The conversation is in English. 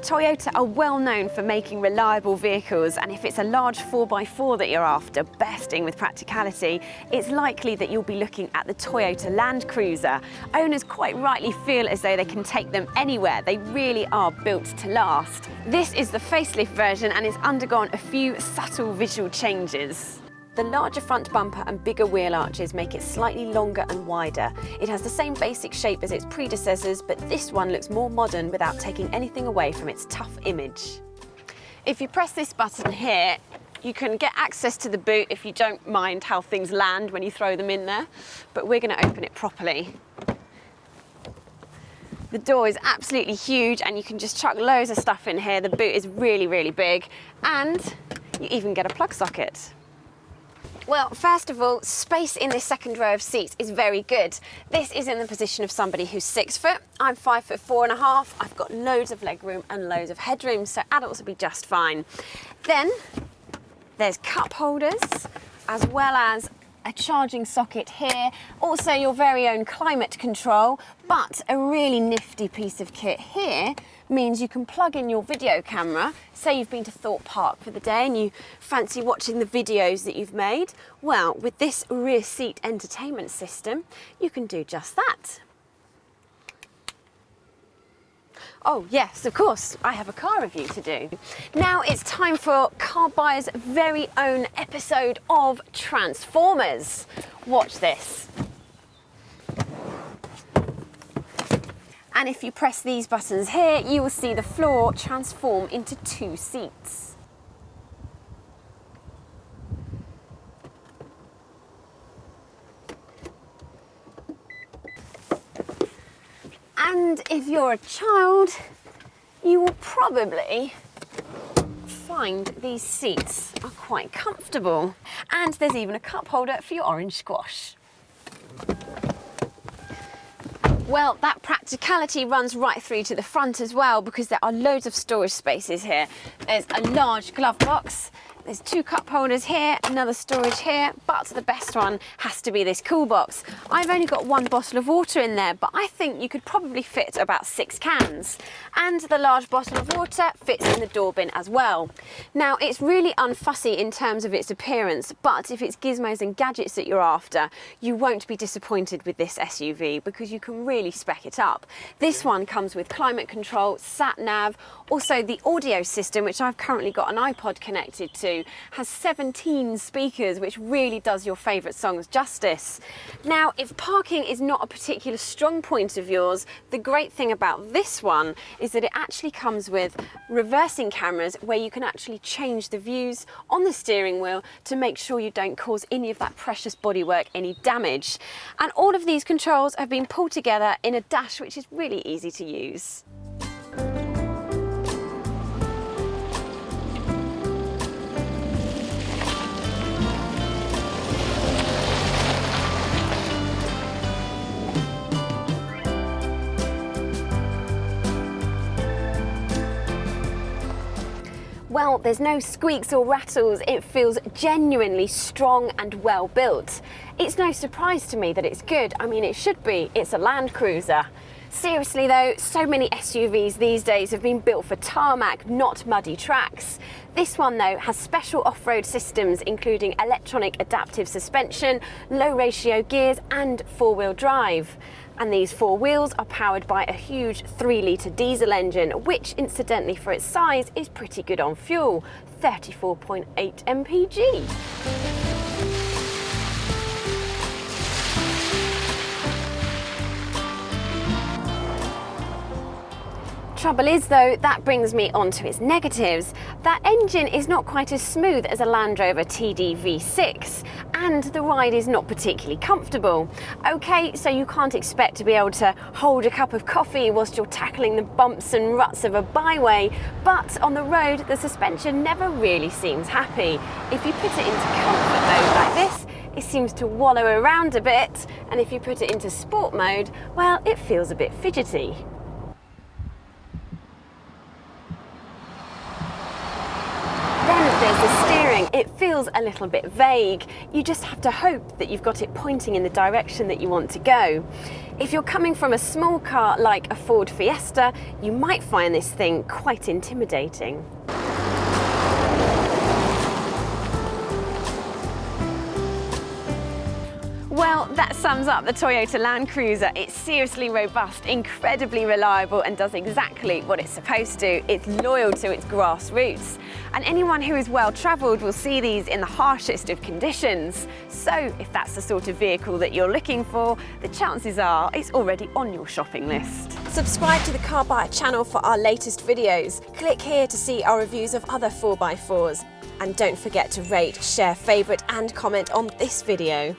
Toyota are well known for making reliable vehicles, and if it's a large 4x4 that you're after, bursting with practicality, it's likely that you'll be looking at the Toyota Land Cruiser. Owners quite rightly feel as though they can take them anywhere. They really are built to last. This is the facelift version and it's undergone a few subtle visual changes. The larger front bumper and bigger wheel arches make it slightly longer and wider. It has the same basic shape as its predecessors, but this one looks more modern without taking anything away from its tough image. If you press this button here, you can get access to the boot if you don't mind how things land when you throw them in there, but we're going to open it properly. The door is absolutely huge and you can just chuck loads of stuff in here. The boot is really, really big, and you even get a plug socket. Well, first of all, space in this second row of seats is very good. This is in the position of somebody who's 6 foot. I'm 5'4½". I've got loads of legroom and loads of headroom, so adults will be just fine. Then there's cup holders, as well as a charging socket here. Also your very own climate control, but a really nifty piece of kit here means you can plug in your video camera. Say you've been to Thorpe Park for the day and you fancy watching the videos that you've made. Well, with this rear seat entertainment system, you can do just that. Oh yes, of course, I have a car review to do. Now it's time for CarBuyer's very own episode of Transformers. Watch this. And if you press these buttons here, you will see the floor transform into 2 seats. And if you're a child, you will probably find these seats are quite comfortable. And there's even a cup holder for your orange squash. Well, that practicality runs right through to the front as well, because there are loads of storage spaces here. There's a large glove box. There's 2 cup holders here, another storage here, but the best one has to be this cool box. I've only got 1 bottle of water in there, but I think you could probably fit about 6 cans. And the large bottle of water fits in the door bin as well. Now, it's really unfussy in terms of its appearance, but if it's gizmos and gadgets that you're after, you won't be disappointed with this SUV because you can really spec it up. This one comes with climate control, sat nav, also the audio system, which I've currently got an iPod connected to, has 17 speakers, which really does your favourite songs justice. Now, if parking is not a particular strong point of yours, the great thing about this one is that it actually comes with reversing cameras where you can actually change the views on the steering wheel to make sure you don't cause any of that precious bodywork any damage. And all of these controls have been pulled together in a dash which is really easy to use. Well, there's no squeaks or rattles. It feels genuinely strong and well built. It's no surprise to me that it's good. I mean, it should be. It's a Land Cruiser. Seriously though, so many SUVs these days have been built for tarmac, not muddy tracks. This one though has special off-road systems including electronic adaptive suspension, low ratio gears and 4-wheel drive. And these 4 wheels are powered by a huge 3-litre diesel engine, which incidentally for its size is pretty good on fuel, 34.8 mpg. Trouble is though, that brings me on to its negatives. That engine is not quite as smooth as a Land Rover TD V6, and the ride is not particularly comfortable. Okay, so you can't expect to be able to hold a cup of coffee whilst you're tackling the bumps and ruts of a byway, but on the road the suspension never really seems happy. If you put it into comfort mode like this, it seems to wallow around a bit, and if you put it into sport mode, well, it feels a bit fidgety. Then there's the steering. beginning, it feels a little bit vague. You just have to hope that you've got it pointing in the direction that you want to go. If you're coming from a small car like a Ford Fiesta, you might find this thing quite intimidating. Well, that sums up the Toyota Land Cruiser. It's seriously robust, incredibly reliable, and does exactly what it's supposed to. It's loyal to its grassroots. And anyone who is well-travelled will see these in the harshest of conditions. So if that's the sort of vehicle that you're looking for, the chances are it's already on your shopping list. Subscribe to the CarBuyer channel for our latest videos. Click here to see our reviews of other 4x4s. And don't forget to rate, share, favourite and comment on this video.